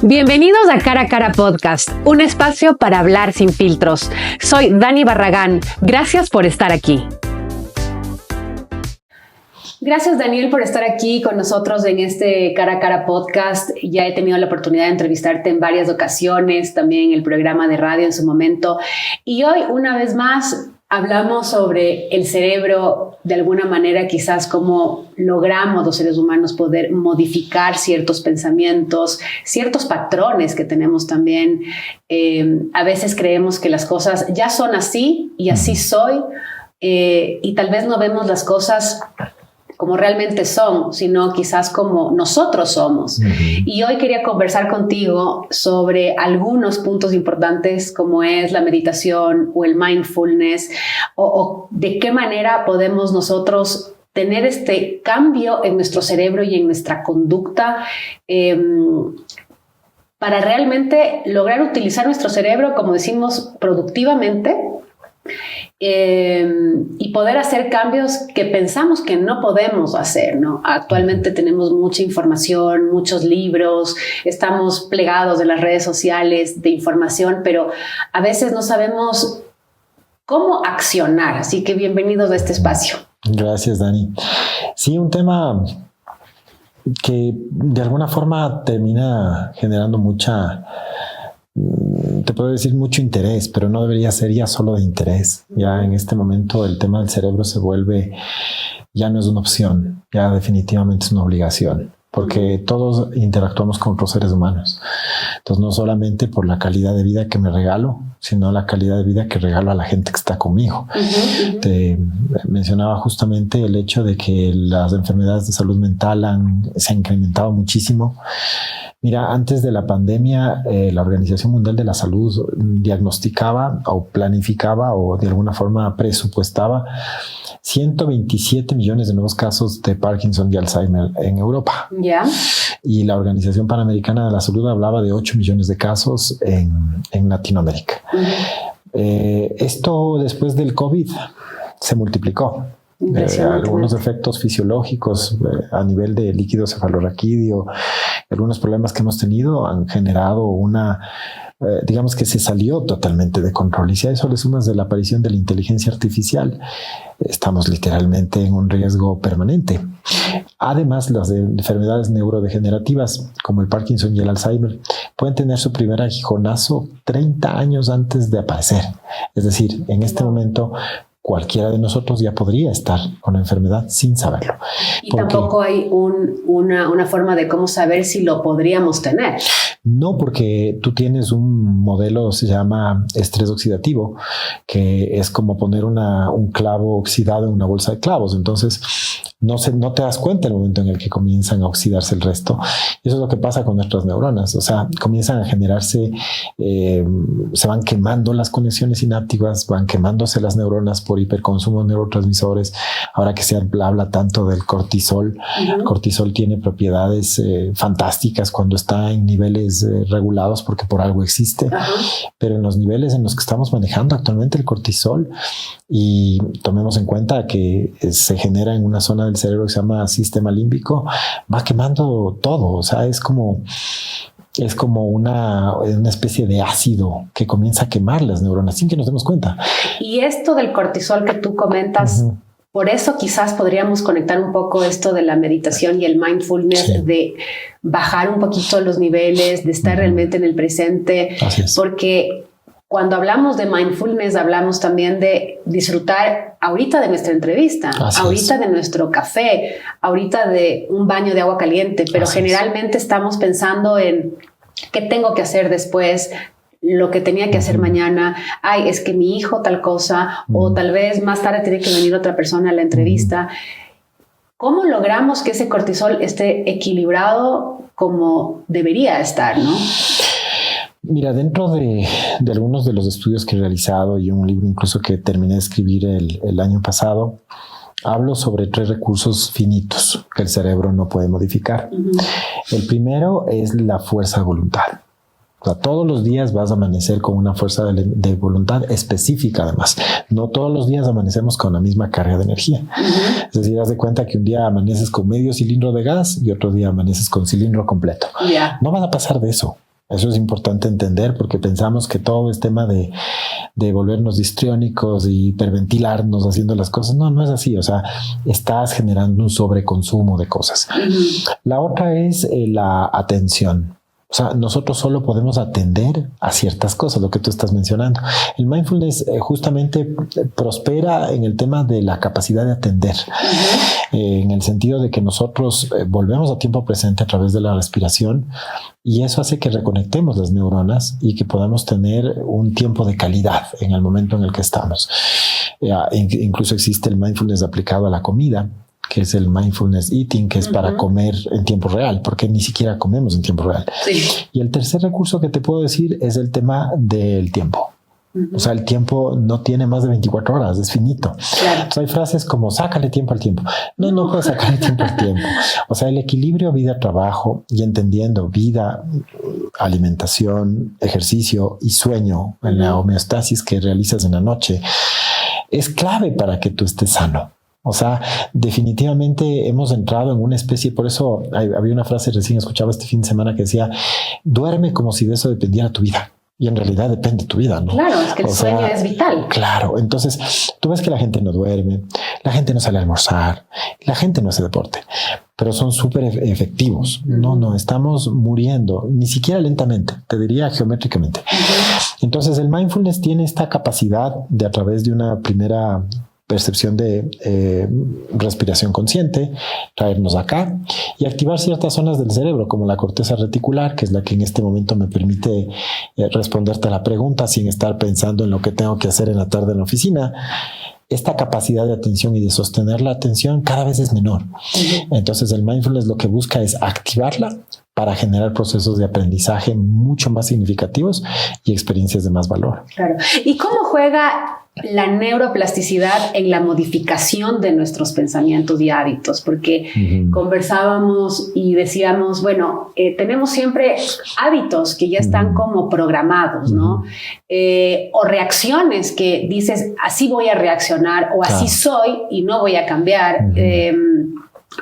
Bienvenidos a Cara a Cara Podcast, un espacio para hablar sin filtros. Soy Dani Barragán. Gracias por estar aquí. Gracias, Daniel, por estar aquí con nosotros en este Cara a Cara Podcast. Ya he tenido la oportunidad de entrevistarte en varias ocasiones, también en el programa de radio en su momento. Y hoy, una vez más, hablamos sobre el cerebro, de alguna manera quizás cómo logramos los seres humanos poder modificar ciertos pensamientos, ciertos patrones que tenemos también. A veces creemos que las cosas ya son así y así soy, y tal vez no vemos las cosas como realmente son, sino quizás como nosotros somos. Y hoy quería conversar contigo sobre algunos puntos importantes como es la meditación o el mindfulness, o de qué manera podemos nosotros tener este cambio en nuestro cerebro y en nuestra conducta para realmente lograr utilizar nuestro cerebro, como decimos, productivamente, y poder hacer cambios que pensamos que no podemos hacer, ¿no? Actualmente tenemos mucha información, muchos libros, estamos plegados de las redes sociales de información, pero a veces no sabemos cómo accionar. Así que bienvenidos a este espacio. Gracias, Dani. Sí, un tema que de alguna forma termina generando te puedo decir mucho interés, pero no debería ser ya solo de interés. Ya en este momento el tema del cerebro ya no es una opción, ya definitivamente es una obligación, porque todos interactuamos con otros seres humanos. Entonces, no solamente por la calidad de vida que me regalo, sino la calidad de vida que regalo a la gente que está conmigo. Te mencionaba justamente el hecho de que las enfermedades de salud mental se han incrementado muchísimo. Mira, antes de la pandemia, la Organización Mundial de la Salud diagnosticaba o planificaba o de alguna forma presupuestaba 127 millones de nuevos casos de Parkinson y Alzheimer en Europa. Yeah. Y la Organización Panamericana de la Salud hablaba de 8 millones de casos en Latinoamérica. Esto después del COVID se multiplicó. Algunos efectos fisiológicos a nivel de líquido cefalorraquídeo, algunos problemas que hemos tenido han generado digamos que se salió totalmente de control. Y si a eso le sumas de la aparición de la inteligencia artificial, estamos literalmente en un riesgo permanente. Además, las enfermedades neurodegenerativas como el Parkinson y el Alzheimer pueden tener su primer aguijonazo 30 años antes de aparecer. Es decir, en este momento cualquiera de nosotros ya podría estar con la enfermedad sin saberlo. Y tampoco hay una forma de cómo saber si lo podríamos tener. No, porque tú tienes un modelo, se llama estrés oxidativo, que es como poner un clavo oxidado en una bolsa de clavos. Entonces, no te das cuenta el momento en el que comienzan a oxidarse el resto. Y eso es lo que pasa con nuestras neuronas. O sea, comienzan a generarse, se van quemando las conexiones sinápticas, van quemándose las neuronas por hiperconsumo de neurotransmisores. Ahora que se habla tanto del cortisol, el cortisol tiene propiedades fantásticas cuando está en niveles regulados, porque por algo existe. Pero en los niveles en los que estamos manejando actualmente el cortisol, y tomemos en cuenta que se genera en una zona del cerebro que se llama sistema límbico, va quemando todo. O sea, es como una especie de ácido que comienza a quemar las neuronas sin que nos demos cuenta. Y esto del cortisol que tú comentas, por eso quizás podríamos conectar un poco esto de la meditación y el mindfulness, sí, de bajar un poquito los niveles, de estar realmente en el presente. Así es. Porque cuando hablamos de mindfulness, hablamos también de disfrutar ahorita de nuestra entrevista, ahorita de nuestro café, ahorita de un baño de agua caliente, pero generalmente estamos pensando en qué tengo que hacer después, lo que tenía que hacer mañana. Ay, es que mi hijo tal cosa, o tal vez más tarde tiene que venir otra persona a la entrevista. ¿Cómo logramos que ese cortisol esté equilibrado como debería estar, no? Mira, dentro de algunos de los estudios que he realizado y un libro incluso que terminé de escribir el año pasado, hablo sobre 3 recursos finitos que el cerebro no puede modificar. El primero es la fuerza de voluntad. O sea, todos los días vas a amanecer con una fuerza de voluntad específica, además. No todos los días amanecemos con la misma carga de energía. Es decir, haz de cuenta que un día amaneces con medio cilindro de gas y otro día amaneces con cilindro completo. No vas a pasar de eso. Eso es importante entender porque pensamos que todo es tema de volvernos histriónicos y hiperventilarnos haciendo las cosas. No, no es así. O sea, estás generando un sobreconsumo de cosas. La otra es la atención. O sea, nosotros solo podemos atender a ciertas cosas, lo que tú estás mencionando. El mindfulness justamente prospera en el tema de la capacidad de atender, en el sentido de que nosotros volvemos a tiempo presente a través de la respiración y eso hace que reconectemos las neuronas y que podamos tener un tiempo de calidad en el momento en el que estamos. Incluso existe el mindfulness aplicado a la comida, que es el mindfulness eating, que es para comer en tiempo real, porque ni siquiera comemos en tiempo real. Sí. Y el tercer recurso que te puedo decir es el tema del tiempo. O sea, el tiempo no tiene más de 24 horas, es finito. Claro. O sea, hay frases como sácale tiempo al tiempo. No puedes sacarle tiempo al tiempo. O sea, el equilibrio vida-trabajo y entendiendo vida, alimentación, ejercicio y sueño en la homeostasis que realizas en la noche es clave para que tú estés sano. O sea, definitivamente hemos entrado en una especie, por eso había una frase recién escuchaba este fin de semana que decía, duerme como si de eso dependiera tu vida. Y en realidad depende tu vida, ¿no? Claro, es que el sueño es vital. Claro, entonces tú ves que la gente no duerme, la gente no sale a almorzar, la gente no hace deporte, pero son súper efectivos. No, estamos muriendo, ni siquiera lentamente, te diría geométricamente. Entonces el mindfulness tiene esta capacidad de a través de una primera percepción de respiración consciente, traernos acá y activar ciertas zonas del cerebro como la corteza reticular, que es la que en este momento me permite responderte a la pregunta sin estar pensando en lo que tengo que hacer en la tarde en la oficina. Esta capacidad de atención y de sostener la atención cada vez es menor. Entonces el mindfulness lo que busca es activarla para generar procesos de aprendizaje mucho más significativos y experiencias de más valor. Claro. ¿Y cómo juega la neuroplasticidad en la modificación de nuestros pensamientos y hábitos? Porque conversábamos y decíamos, bueno, tenemos siempre hábitos que ya están como programados, ¿no? O reacciones que dices, así voy a reaccionar o así soy y no voy a cambiar.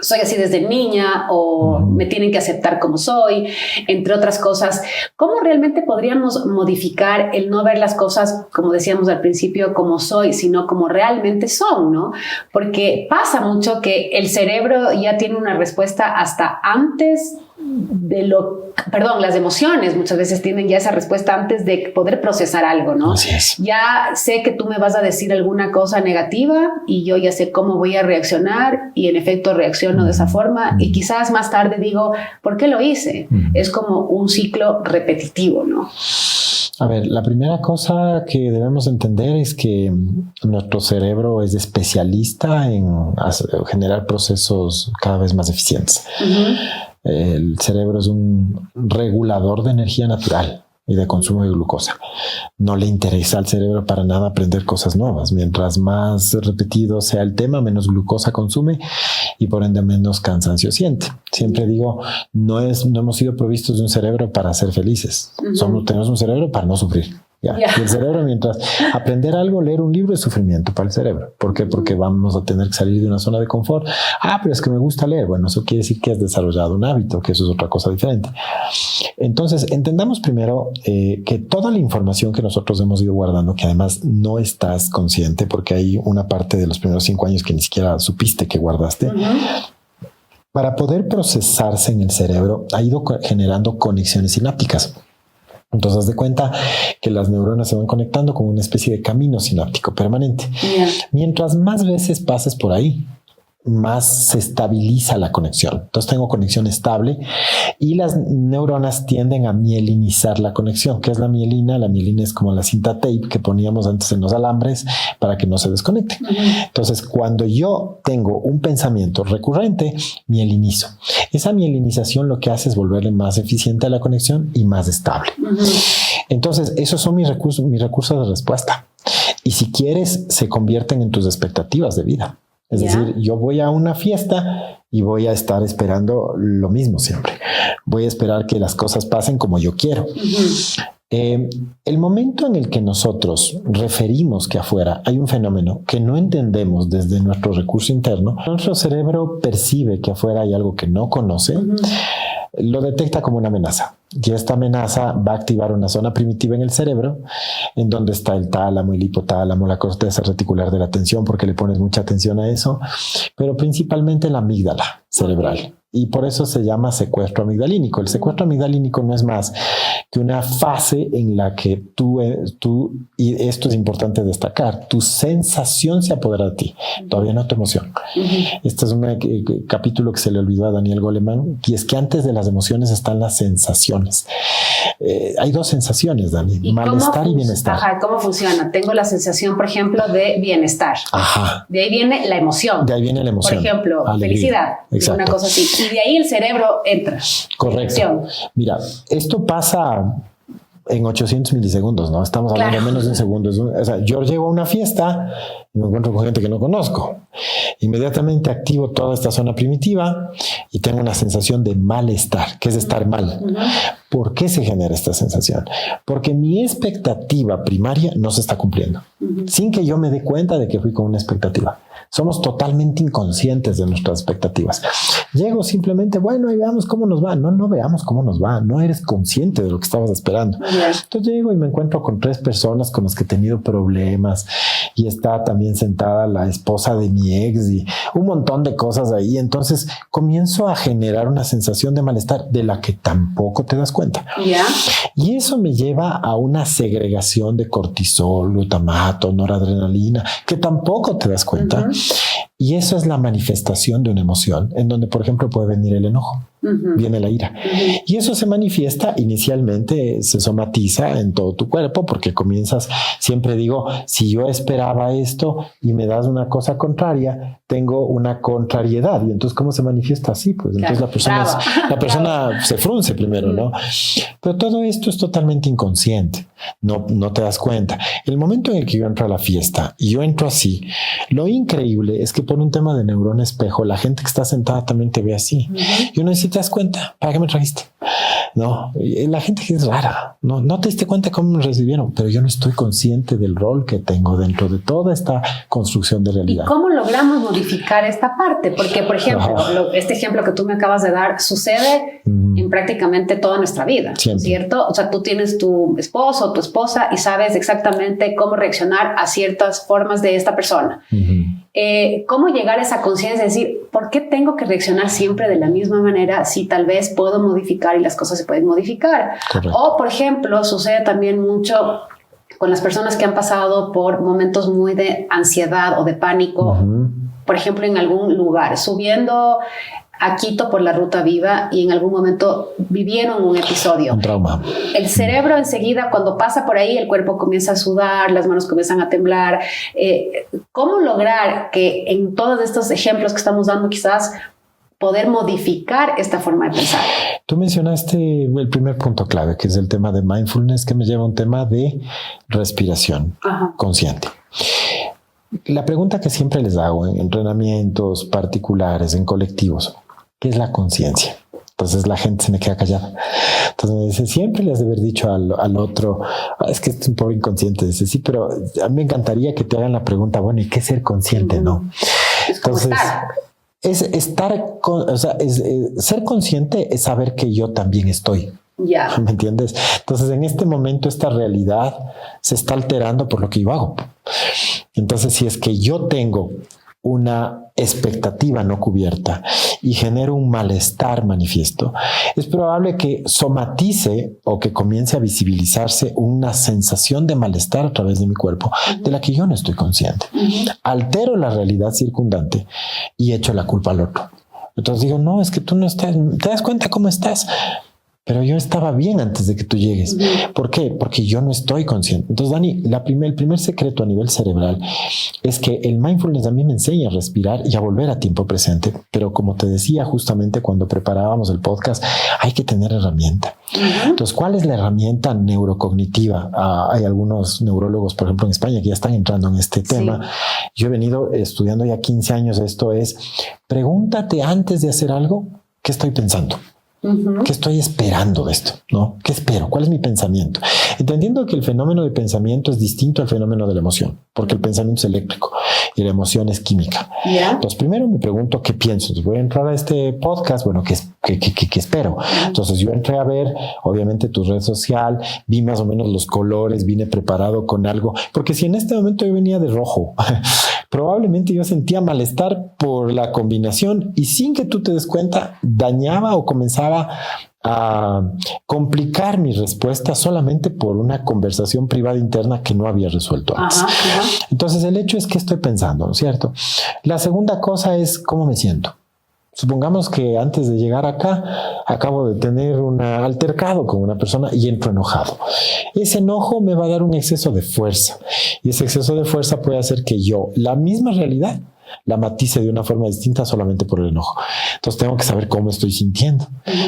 Soy así desde niña o me tienen que aceptar como soy, entre otras cosas. ¿Cómo realmente podríamos modificar el no ver las cosas, como decíamos al principio, como soy, sino como realmente son, ¿no? Porque pasa mucho que el cerebro ya tiene una respuesta hasta antes de las emociones muchas veces tienen ya esa respuesta antes de poder procesar algo, ¿no? Así es. Ya sé que tú me vas a decir alguna cosa negativa y yo ya sé cómo voy a reaccionar y en efecto reacciono de esa forma y quizás más tarde digo, ¿por qué lo hice? Es como un ciclo repetitivo, ¿no? A ver, la primera cosa que debemos entender es que nuestro cerebro es especialista en generar procesos cada vez más eficientes. El cerebro es un regulador de energía natural y de consumo de glucosa. No le interesa al cerebro para nada aprender cosas nuevas. Mientras más repetido sea el tema, menos glucosa consume y por ende menos cansancio siente. Siempre digo, no hemos sido provistos de un cerebro para ser felices. Tenemos un cerebro para no sufrir. Y el cerebro, mientras aprender algo, leer un libro es sufrimiento para el cerebro. ¿Por qué? Porque vamos a tener que salir de una zona de confort. Pero es que me gusta leer. Bueno, eso quiere decir que has desarrollado un hábito, que eso es otra cosa diferente. Entonces, entendamos primero que toda la información que nosotros hemos ido guardando, que además no estás consciente, porque hay una parte de los primeros 5 años que ni siquiera supiste que guardaste, para poder procesarse en el cerebro, ha ido generando conexiones sinápticas. Entonces, haz de cuenta que las neuronas se van conectando con una especie de camino sináptico permanente. Mientras más veces pases por ahí, más se estabiliza la conexión. Entonces tengo conexión estable y las neuronas tienden a mielinizar la conexión. ¿Qué es la mielina? La mielina es como la cinta tape que poníamos antes en los alambres para que no se desconecte. Entonces, cuando yo tengo un pensamiento recurrente, mielinizo. Esa mielinización lo que hace es volverle más eficiente a la conexión y más estable. Entonces, esos son mis recursos de respuesta. Y si quieres, se convierten en tus expectativas de vida. Es decir, yo voy a una fiesta y voy a estar esperando lo mismo siempre. Voy a esperar que las cosas pasen como yo quiero. El momento en el que nosotros referimos que afuera hay un fenómeno que no entendemos desde nuestro recurso interno, nuestro cerebro percibe que afuera hay algo que no conoce, lo detecta como una amenaza. Y esta amenaza va a activar una zona primitiva en el cerebro, en donde está el tálamo, el hipotálamo, la corteza reticular de la atención, porque le pones mucha atención a eso, pero principalmente la amígdala cerebral. Y por eso se llama secuestro amigdalínico. El secuestro amigdalínico no es más que una fase en la que tú, y esto es importante destacar, tu sensación se apodera de ti, todavía no tu emoción. Este es un capítulo que se le olvidó a Daniel Goleman, y es que antes de las emociones están las sensaciones. Hay dos sensaciones, Dani, malestar y bienestar. Ajá, ¿cómo funciona? Tengo la sensación, por ejemplo, de bienestar. Ajá. De ahí viene la emoción. De ahí viene la emoción. Por ejemplo, alegría. Felicidad. Exacto. Una cosa así. Y de ahí el cerebro entra. Correcto. Mira, esto pasa en 800 milisegundos, ¿no? Estamos hablando de menos de un segundo. O sea, yo llego a una fiesta y me encuentro con gente que no conozco. Inmediatamente activo toda esta zona primitiva y tengo una sensación de malestar, que es estar mal. ¿Por qué se genera esta sensación? Porque mi expectativa primaria no se está cumpliendo, sin que yo me dé cuenta de que fui con una expectativa. Somos totalmente inconscientes de nuestras expectativas. Llego simplemente, bueno, ahí veamos cómo nos va. No veamos cómo nos va. No eres consciente de lo que estabas esperando. Entonces llego y me encuentro con 3 personas con las que he tenido problemas, y está también sentada la esposa de mi ex y un montón de cosas ahí. Entonces comienzo a generar una sensación de malestar de la que tampoco te das cuenta. Y eso me lleva a una segregación de cortisol, glutamato, noradrenalina, que tampoco te das cuenta. Y eso es la manifestación de una emoción, en donde, por ejemplo, puede venir el enojo, viene la ira. Y eso se manifiesta inicialmente, se somatiza en todo tu cuerpo, porque comienzas, siempre digo, si yo esperaba esto y me das una cosa contraria, tengo una contrariedad. Y entonces, ¿cómo se manifiesta así? Pues entonces la persona se frunce primero, ¿no? Pero todo esto es totalmente inconsciente. No te das cuenta. El momento en el que yo entro a la fiesta y yo entro así, lo increíble es que por un tema de neurona espejo, la gente que está sentada también te ve así. Y uno dice, ¿te das cuenta? ¿Para qué me trajiste? No, la gente que es rara, no te diste cuenta cómo me recibieron, pero yo no estoy consciente del rol que tengo dentro de toda esta construcción de realidad. ¿Y cómo logramos modificar esta parte? Porque, por ejemplo, este ejemplo que tú me acabas de dar sucede en prácticamente toda nuestra vida, siempre. ¿Cierto? O sea, tú tienes tu esposo o tu esposa y sabes exactamente cómo reaccionar a ciertas formas de esta persona. ¿Cómo llegar a esa conciencia de decir, ¿por qué tengo que reaccionar siempre de la misma manera si tal vez puedo modificar y las cosas se pueden modificar? Correcto. O, por ejemplo, sucede también mucho con las personas que han pasado por momentos muy de ansiedad o de pánico, por ejemplo, en algún lugar, subiendo a Quito por la Ruta Viva y en algún momento vivieron un episodio. Un trauma. El cerebro enseguida, cuando pasa por ahí, el cuerpo comienza a sudar, las manos comienzan a temblar. ¿Cómo lograr que en todos estos ejemplos que estamos dando quizás poder modificar esta forma de pensar? Tú mencionaste el primer punto clave, que es el tema de mindfulness, que me lleva a un tema de respiración consciente. La pregunta que siempre les hago en entrenamientos particulares, en colectivos, ¿qué es la conciencia? Entonces la gente se me queda callada. Entonces me dice, siempre le has de haber dicho al otro, es que es un poco inconsciente. Dice, sí, pero a mí me encantaría que te hagan la pregunta, bueno, ¿y qué es ser consciente? ¿No? Entonces, ser consciente es saber que yo también estoy. ¿Me entiendes? Entonces, en este momento, esta realidad se está alterando por lo que yo hago. Entonces, si es que yo tengo una expectativa no cubierta y genero un malestar manifiesto, es probable que somatice o que comience a visibilizarse una sensación de malestar a través de mi cuerpo de la que yo no estoy consciente. Altero la realidad circundante y echo la culpa al otro. Entonces digo, no, es que tú no estás, ¿te das cuenta cómo estás? Pero yo estaba bien antes de que tú llegues. ¿Por qué? Porque yo no estoy consciente. Entonces, Dani, el primer secreto a nivel cerebral es que el mindfulness a mí me enseña a respirar y a volver a tiempo presente. Pero como te decía justamente cuando preparábamos el podcast, hay que tener herramienta. Entonces, ¿cuál es la herramienta neurocognitiva? Hay algunos neurólogos, por ejemplo, en España, que ya están entrando en este tema. Yo he venido estudiando ya 15 años. Esto es, pregúntate antes de hacer algo, ¿qué estoy pensando? ¿Qué estoy esperando de esto? ¿No? ¿Qué espero? ¿Cuál es mi pensamiento? Entendiendo que el fenómeno de pensamiento es distinto al fenómeno de la emoción, porque el pensamiento es eléctrico y la emoción es química. Entonces, primero me pregunto qué pienso. Entonces, voy a entrar a este podcast, bueno, ¿qué espero? Entonces, yo entré a ver, obviamente, tu red social, vi más o menos los colores, vine preparado con algo, porque si en este momento yo venía de rojo, probablemente yo sentía malestar por la combinación y sin que tú te des cuenta, dañaba o comenzaba a complicar mi respuesta solamente por una conversación privada interna que no había resuelto antes. Entonces, el hecho es que estoy pensando, ¿no es cierto? La segunda cosa es cómo me siento. Supongamos que antes de llegar acá acabo de tener un altercado con una persona y entro enojado. Ese enojo me va a dar un exceso de fuerza y ese exceso de fuerza puede hacer que yo, la misma realidad, la matice de una forma distinta solamente por el enojo. Entonces tengo que saber cómo estoy sintiendo.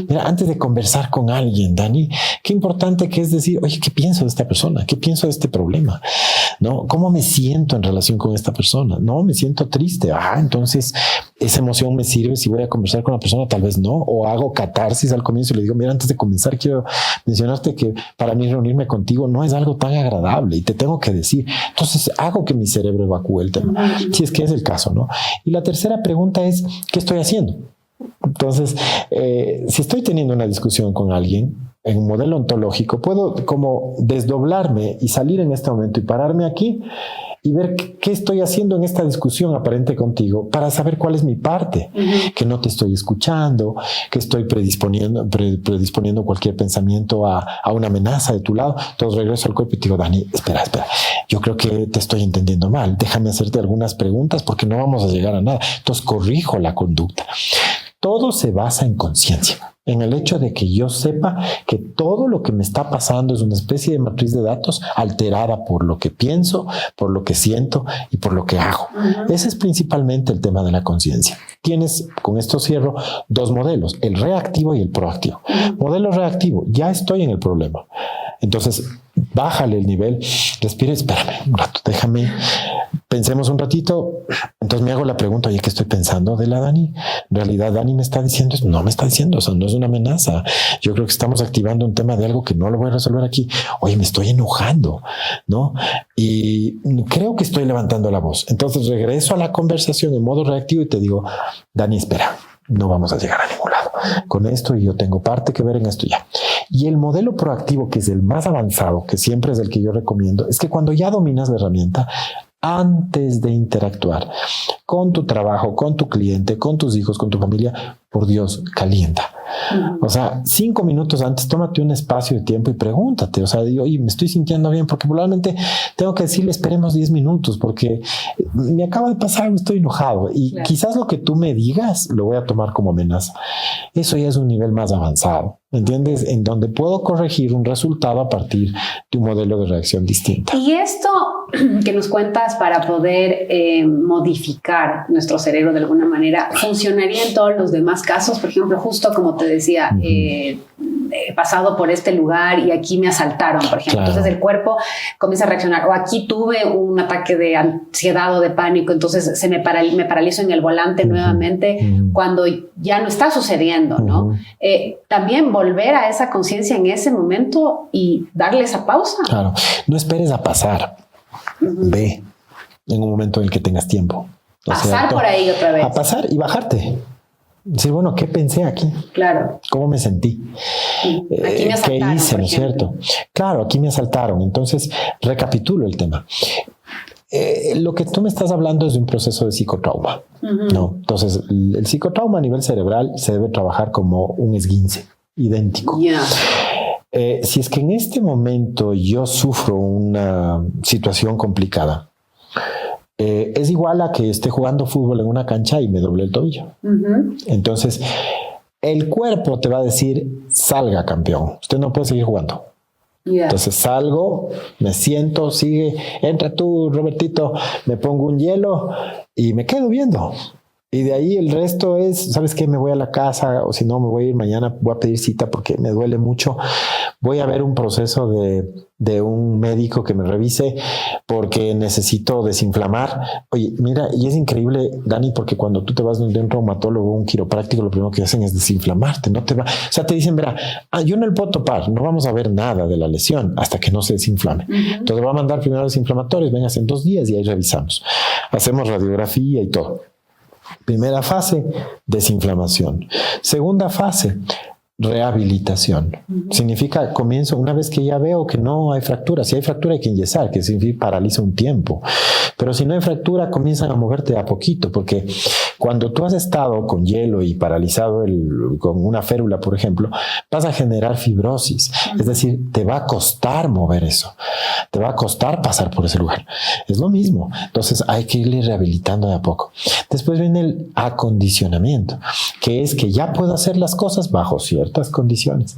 Mira, antes de conversar con alguien, Dani, qué importante que es decir, oye, ¿qué pienso de esta persona? ¿Qué pienso de este problema? ¿No? ¿Cómo me siento en relación con esta persona? No, me siento triste. Entonces esa emoción me sirve si voy a conversar con la persona, tal vez no. O hago catarsis al comienzo y le digo, mira, antes de comenzar quiero mencionarte que para mí reunirme contigo no es algo tan agradable y te tengo que decir. Entonces hago que mi cerebro evacúe el tema, si es que es el caso, ¿no? Y la tercera pregunta es, ¿qué estoy haciendo? Entonces, si estoy teniendo una discusión con alguien en un modelo ontológico, puedo como desdoblarme y salir en este momento y pararme aquí y ver qué estoy haciendo en esta discusión aparente contigo para saber cuál es mi parte, que no te estoy escuchando, que estoy predisponiendo cualquier pensamiento a una amenaza de tu lado. Entonces regreso al cuerpo y te digo, Dani, espera, yo creo que te estoy entendiendo mal, déjame hacerte algunas preguntas porque no vamos a llegar a nada. Entonces corrijo la conducta. Todo se basa en conciencia, en el hecho de que yo sepa que todo lo que me está pasando es una especie de matriz de datos alterada por lo que pienso, por lo que siento y por lo que hago. Ese es principalmente el tema de la conciencia. Tienes, con esto cierro, dos modelos, el reactivo y el proactivo. Modelo reactivo, ya estoy en el problema. Entonces, bájale el nivel, respira, espérame un rato, déjame, pensemos un ratito. Entonces me hago la pregunta, oye, ¿qué estoy pensando de la Dani? En realidad, Dani me está diciendo esto, no me está diciendo, o sea, no es una amenaza. Yo creo que estamos activando un tema de algo que no lo voy a resolver aquí. Oye, me estoy enojando, ¿no? Y creo que estoy levantando la voz. Entonces regreso a la conversación en modo reactivo y te digo, Dani, espera, no vamos a llegar a ningún lado con esto y yo tengo parte que ver en esto ya. Y el modelo proactivo, que es el más avanzado, que siempre es el que yo recomiendo, es que cuando ya dominas la herramienta, antes de interactuar con tu trabajo, con tu cliente, con tus hijos, con tu familia, por Dios, calienta. O sea, 5 minutos antes, tómate un espacio de tiempo y pregúntate, o sea, digo, oye, me estoy sintiendo bien, porque probablemente tengo que decirle, esperemos 10 minutos, porque me acaba de pasar algo, estoy enojado. Y quizás lo que tú me digas lo voy a tomar como amenaza. Eso ya es un nivel más avanzado, ¿entiendes? En donde puedo corregir un resultado a partir de un modelo de reacción distinta. Y esto que nos cuentas para poder modificar nuestro cerebro de alguna manera, ¿funcionaría en todos los demás casos? Por ejemplo, justo como te decía, he pasado por este lugar y aquí me asaltaron, por ejemplo. Claro. Entonces el cuerpo comienza a reaccionar. O aquí tuve un ataque de ansiedad o de pánico, entonces me paralizo en el volante nuevamente cuando ya no está sucediendo, ¿no? También volver a esa conciencia en ese momento y darle esa pausa. Claro, no esperes a pasar. Ve en un momento en el que tengas tiempo. Pasar por ahí otra vez. A pasar y bajarte. Decir, bueno, ¿qué pensé aquí? Claro. ¿Cómo me sentí? Aquí me asaltaron, ¿qué hice, no es cierto? Claro, aquí me asaltaron. Entonces, recapitulo el tema. Lo que tú me estás hablando es de un proceso de psicotrauma, ¿no? Entonces, el psicotrauma a nivel cerebral se debe trabajar como un esguince idéntico. Si es que en este momento yo sufro una situación complicada, es igual a que esté jugando fútbol en una cancha y me doble el tobillo. Entonces, el cuerpo te va a decir, salga, campeón. Usted no puede seguir jugando. Entonces salgo, me siento, sigue, entra tú, Robertito, me pongo un hielo y me quedo viendo. Y de ahí el resto es, ¿sabes qué? Me voy a la casa, o si no, me voy a ir mañana, voy a pedir cita porque me duele mucho. Voy a ver un proceso de un médico que me revise porque necesito desinflamar. Oye, mira, y es increíble, Dani, porque cuando tú te vas de un traumatólogo, un quiropráctico, lo primero que hacen es desinflamarte, no te va, o sea, te dicen, verá, yo no le puedo topar, no vamos a ver nada de la lesión hasta que no se desinflame. Entonces va a mandar primero desinflamatorios, vengas en 2 días y ahí revisamos. Hacemos radiografía y todo. Primera fase, desinflamación. Segunda fase, rehabilitación. Significa comienzo, una vez que ya veo que no hay fractura. Si hay fractura hay que enyesar, que significa paraliza un tiempo. Pero si no hay fractura, comienzan a moverte a poquito, porque cuando tú has estado con hielo y paralizado con una férula, por ejemplo, vas a generar fibrosis. Es decir, te va a costar mover eso. Te va a costar pasar por ese lugar. Es lo mismo. Entonces hay que irle rehabilitando de a poco. Después viene el acondicionamiento, que es que ya puedo hacer las cosas bajo ciertas condiciones.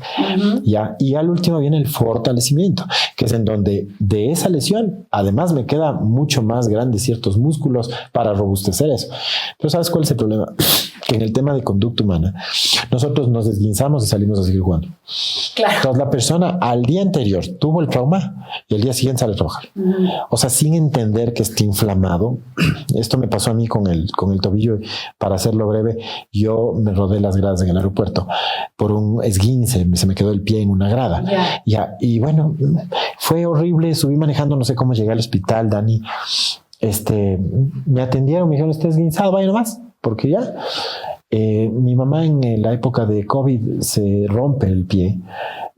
Ya, y al último viene el fortalecimiento, que es en donde de esa lesión, además me queda mucho más grande ciertos músculos para robustecer eso. Pero ¿sabes cuál es el problema? Que en el tema de conducta humana, nosotros nos desguinzamos y salimos a seguir jugando. Claro. Entonces la persona al día anterior tuvo el trauma y el día siguiente sale a trabajar. O sea, sin entender que está inflamado. Esto me pasó a mí con el tobillo. Para hacerlo breve, yo me rodé las gradas en el aeropuerto por un esguince, se me quedó el pie en una grada. Y bueno, fue horrible, subí manejando, no sé cómo llegué al hospital, Dani. Me atendieron, me dijeron, está esguinzado, vaya nomás, porque ya. Mi mamá en la época de COVID se rompe el pie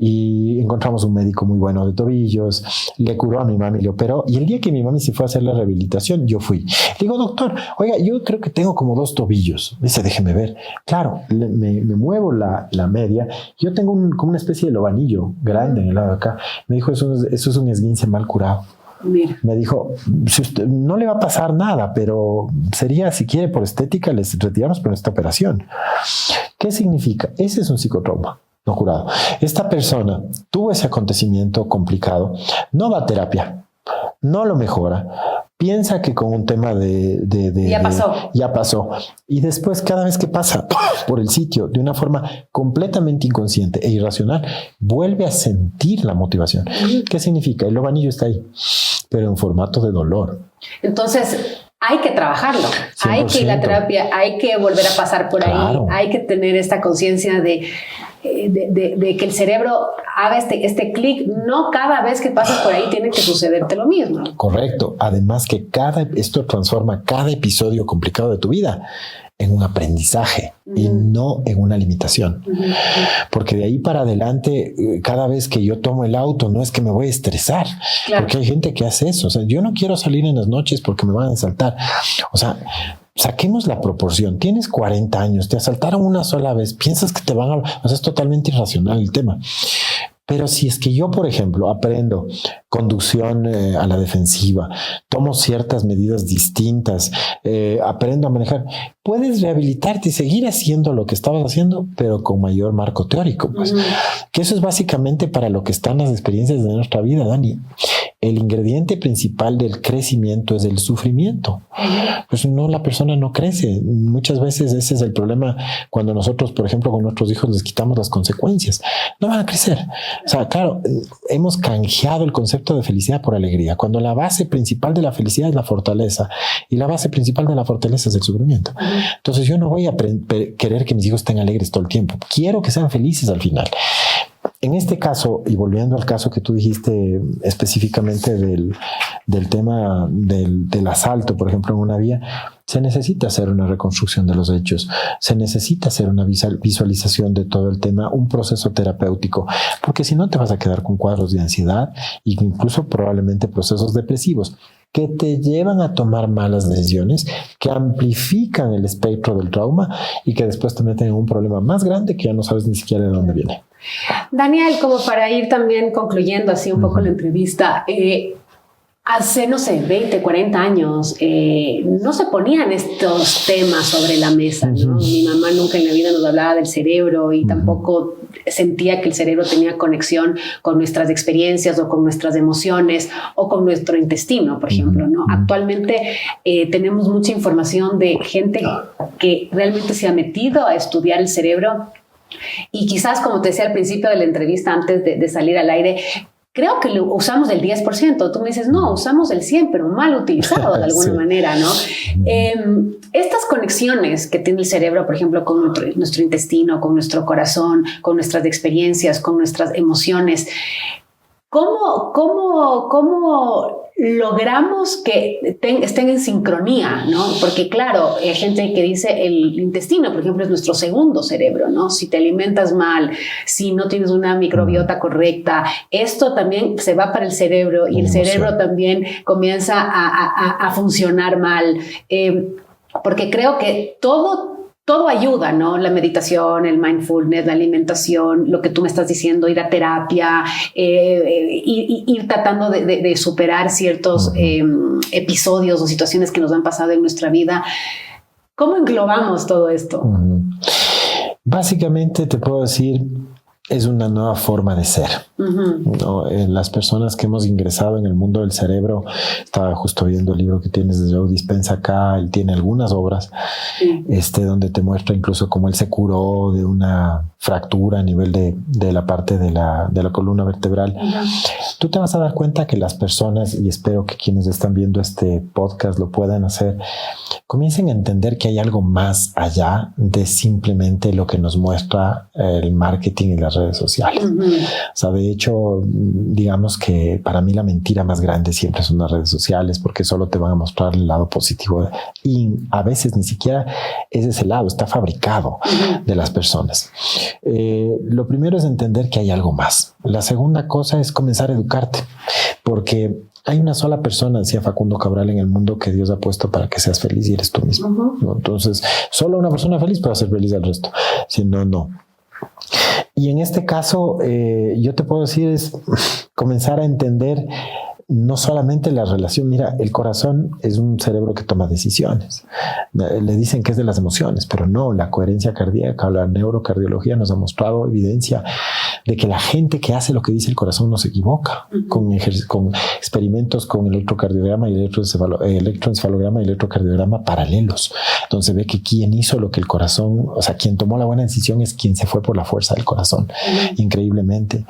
y encontramos un médico muy bueno de tobillos, le curó a mi mami, le operó, y el día que mi mami se fue a hacer la rehabilitación, yo fui. Le digo, doctor, oiga, yo creo que tengo como 2 tobillos. Dice, déjeme ver. Claro, me muevo la media. Yo tengo como una especie de lobanillo grande en el lado de acá. Me dijo, eso es un esguince mal curado. Mira. Me dijo, si usted, no le va a pasar nada, pero sería, si quiere, por estética, les retiramos por esta operación. ¿Qué significa? Ese es un psicotrauma no curado. Esta persona tuvo ese acontecimiento complicado, no va a terapia, no lo mejora, piensa que con un tema ya pasó. Y después, cada vez que pasa por el sitio de una forma completamente inconsciente e irracional, vuelve a sentir la motivación. ¿Qué significa? El lobanillo está ahí, pero en formato de dolor. Entonces, hay que trabajarlo, 100%. Hay que ir a la terapia, hay que volver a pasar por ahí, hay que tener esta conciencia de que el cerebro haga este clic. No cada vez que pasas por ahí tiene que sucederte lo mismo. Correcto. Además que esto transforma cada episodio complicado de tu vida en un aprendizaje y no en una limitación. Porque de ahí para adelante, cada vez que yo tomo el auto, no es que me voy a estresar. Claro. Porque hay gente que hace eso. O sea, yo no quiero salir en las noches porque me van a asaltar. O sea, saquemos la proporción. Tienes 40 años, te asaltaron una sola vez, piensas que te van a... O sea, es totalmente irracional el tema. Pero si es que yo, por ejemplo, aprendo conducción a la defensiva, tomo ciertas medidas distintas, aprendo a manejar, puedes rehabilitarte y seguir haciendo lo que estabas haciendo, pero con mayor marco teórico. Pues. Que eso es básicamente para lo que están las experiencias de nuestra vida, Dani. El ingrediente principal del crecimiento es el sufrimiento. Pues no, la persona no crece. Muchas veces ese es el problema cuando nosotros, por ejemplo, con nuestros hijos les quitamos las consecuencias. No van a crecer. O sea, claro, hemos canjeado el concepto de felicidad por alegría, cuando la base principal de la felicidad es la fortaleza y la base principal de la fortaleza es el sufrimiento. Entonces yo no voy a querer que mis hijos estén alegres todo el tiempo. Quiero que sean felices al final. En este caso, y volviendo al caso que tú dijiste específicamente del tema del asalto, por ejemplo, en una vía, se necesita hacer una reconstrucción de los hechos, se necesita hacer una visualización de todo el tema, un proceso terapéutico, porque si no te vas a quedar con cuadros de ansiedad e incluso probablemente procesos depresivos que te llevan a tomar malas decisiones, que amplifican el espectro del trauma y que después te meten en un problema más grande que ya no sabes ni siquiera de dónde viene. Hace, no sé, 20, 40 años, no se ponían estos temas sobre la mesa, ¿no? Mi mamá nunca en la vida nos hablaba del cerebro y tampoco sentía que el cerebro tenía conexión con nuestras experiencias o con nuestras emociones o con nuestro intestino, por ejemplo, ¿no? Actualmente tenemos mucha información de gente que realmente se ha metido a estudiar el cerebro y quizás, como te decía al principio de la entrevista, antes de salir al aire, creo que lo usamos el 10%. Tú me dices, no, usamos el 100%, pero mal utilizado de alguna manera, ¿no? Estas conexiones que tiene el cerebro, por ejemplo, con nuestro intestino, con nuestro corazón, con nuestras experiencias, con nuestras emociones, ¿cómo logramos que estén en sincronía, ¿no? Porque claro, hay gente que dice el intestino, por ejemplo, es nuestro segundo cerebro, ¿no? Si te alimentas mal, si no tienes una microbiota correcta, esto también se va para el cerebro y el cerebro también comienza a funcionar mal. Porque creo que todo ayuda, ¿no? La meditación, el mindfulness, la alimentación, lo que tú me estás diciendo, ir a terapia, ir tratando de superar ciertos episodios o situaciones que nos han pasado en nuestra vida. ¿Cómo englobamos todo esto? Básicamente te puedo decir, es una nueva forma de ser. ¿No? Las personas que hemos ingresado en el mundo del cerebro, estaba justo viendo el libro que tienes de Joe Dispenza acá, él tiene algunas obras donde te muestra incluso cómo él se curó de una fractura a nivel de la parte de la columna vertebral. Tú te vas a dar cuenta que las personas, y espero que quienes están viendo este podcast lo puedan hacer, comiencen a entender que hay algo más allá de simplemente lo que nos muestra el marketing y las redes sociales. O sea, de hecho, digamos que para mí la mentira más grande siempre son las redes sociales, porque solo te van a mostrar el lado positivo y a veces ni siquiera es ese lado, está fabricado de las personas. Lo primero es entender que hay algo más. La segunda cosa es comenzar a educarte, porque hay una sola persona, decía Facundo Cabral, en el mundo que Dios ha puesto para que seas feliz y eres tú mismo. ¿No? Entonces, solo una persona feliz puede hacer feliz al resto. Si no, no. Y en este caso, yo te puedo decir es comenzar a entender no solamente la relación. Mira, el corazón es un cerebro que toma decisiones. Le dicen que es de las emociones, pero no, la coherencia cardíaca, la neurocardiología nos ha mostrado evidencia de que la gente que hace lo que dice el corazón no se equivoca. Con experimentos con electrocardiograma y electroencefalograma y electrocardiograma paralelos. Entonces ve que quien hizo lo que el corazón, o sea, quien tomó la buena decisión es quien se fue por la fuerza del corazón. Increíblemente.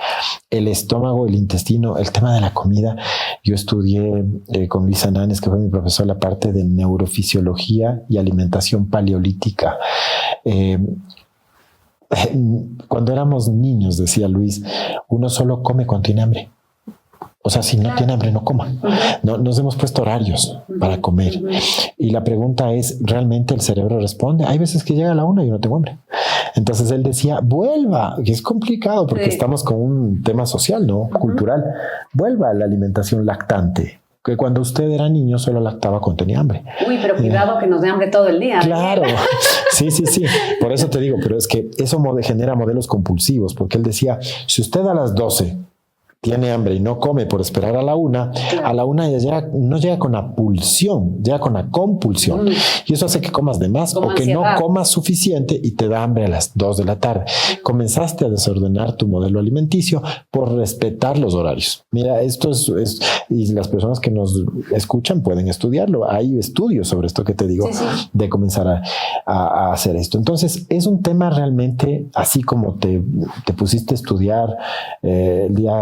El estómago, el intestino, el tema de la comida. Yo estudié con Luis Ananes, que fue mi profesor, la parte de neurofisiología y alimentación paleolítica. Cuando éramos niños, decía Luis, uno solo come cuando tiene hambre. O sea, si no tiene hambre, no coma. No, nos hemos puesto horarios para comer. Y la pregunta es, ¿realmente el cerebro responde? Hay veces que llega a la 1 y yo no tengo hambre. Entonces él decía, vuelva, que es complicado porque estamos con un tema social, ¿no? Cultural. Vuelva a la alimentación lactante. Que cuando usted era niño solo lactaba cuando tenía hambre. Uy, pero cuidado que nos dé hambre todo el día. Claro, sí. Por eso te digo, pero es que eso genera modelos compulsivos, porque él decía, si usted a las 12 tiene hambre y no come por esperar a la 1, a la 1 ya no llega con la pulsión, llega con la compulsión. Y eso hace que comas de más o que no comas suficiente y te da hambre a las 2 de la tarde. Comenzaste a desordenar tu modelo alimenticio por respetar los horarios. Mira, esto es y las personas que nos escuchan pueden estudiarlo. Hay estudios sobre esto que te digo, de comenzar a hacer esto. Entonces, es un tema realmente, así como te pusiste a estudiar el día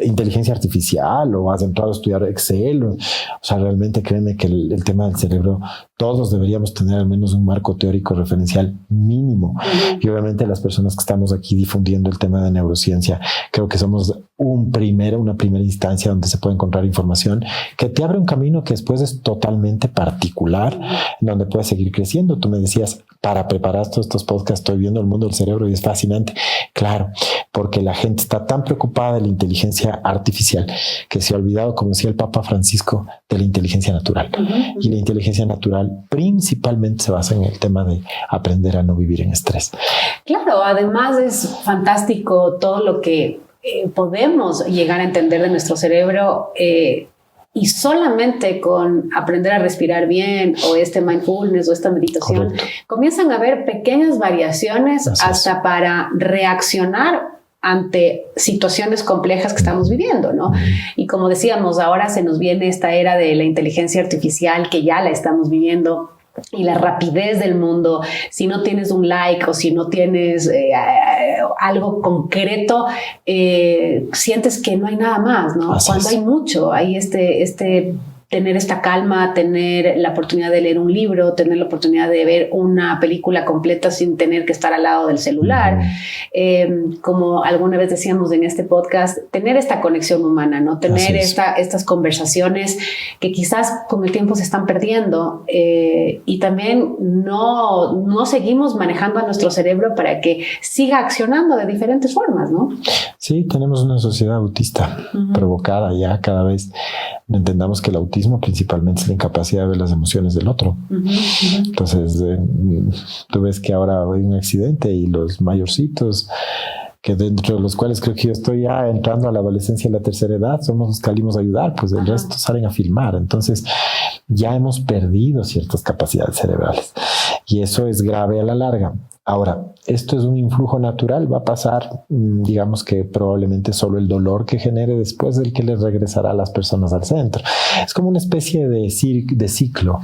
inteligencia artificial o has entrado a estudiar Excel, o sea, realmente créeme que el tema del cerebro, todos deberíamos tener al menos un marco teórico referencial mínimo. Y obviamente las personas que estamos aquí difundiendo el tema de neurociencia, creo que somos una primera instancia donde se puede encontrar información que te abre un camino que después es totalmente particular, donde puedes seguir creciendo. Tú me decías, para preparar todos estos podcasts estoy viendo el mundo del cerebro y es fascinante. Claro, porque la gente está tan preocupada de la inteligencia artificial que se ha olvidado, como decía el Papa Francisco, de la inteligencia natural. Y la inteligencia natural principalmente se basa en el tema de aprender a no vivir en estrés. Claro, además es fantástico todo lo que podemos llegar a entender de nuestro cerebro Y solamente con aprender a respirar bien o este mindfulness o esta meditación, correcto, comienzan a haber pequeñas variaciones hasta para reaccionar ante situaciones complejas que estamos viviendo, ¿no? Y como decíamos, ahora se nos viene esta era de la inteligencia artificial que ya la estamos viviendo. Y la rapidez del mundo, si no tienes un like o si no tienes algo concreto, sientes que no hay nada más, ¿no? Así cuando es. Hay mucho, hay tener esta calma, tener la oportunidad de leer un libro, tener la oportunidad de ver una película completa sin tener que estar al lado del celular. Como alguna vez decíamos en este podcast, tener esta conexión humana, ¿no? Tener estas conversaciones que quizás con el tiempo se están perdiendo y también no seguimos manejando a nuestro cerebro para que siga accionando de diferentes formas, ¿no? Sí, tenemos una sociedad autista provocada ya cada vez. Entendamos que el autismo principalmente es la incapacidad de ver las emociones del otro. Entonces, tú ves que ahora hay un accidente y los mayorcitos, que dentro de los cuales creo que yo estoy ya entrando a la adolescencia y la tercera edad, somos los que salimos a ayudar, pues el resto salen a filmar. Entonces, ya hemos perdido ciertas capacidades cerebrales y eso es grave a la larga. Ahora, esto es un influjo natural, va a pasar, digamos que probablemente solo el dolor que genere después del que les regresará a las personas al centro. Es como una especie de ciclo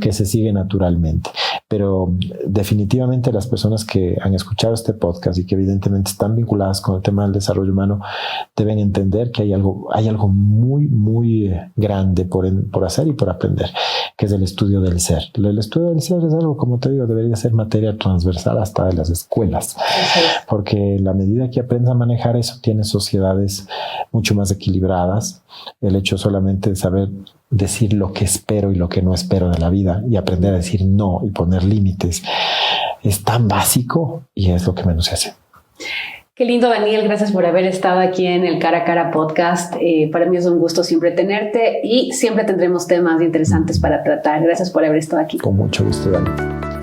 que se sigue naturalmente. Pero definitivamente las personas que han escuchado este podcast y que evidentemente están vinculadas con el tema del desarrollo humano deben entender que hay algo muy, muy grande por hacer y por aprender, que es el estudio del ser. El estudio del ser es algo, como te digo, debería ser materia transversal hasta de las escuelas, porque en la medida que aprendes a manejar eso, tienes sociedades mucho más equilibradas. El hecho solamente de saber decir lo que espero y lo que no espero de la vida y aprender a decir no y poner límites es tan básico y es lo que menos se hace. Qué lindo, Daniel. Gracias por haber estado aquí en el Cara a Cara podcast. Para mí es un gusto siempre tenerte y siempre tendremos temas interesantes para tratar. Gracias por haber estado aquí. Con mucho gusto, Dani.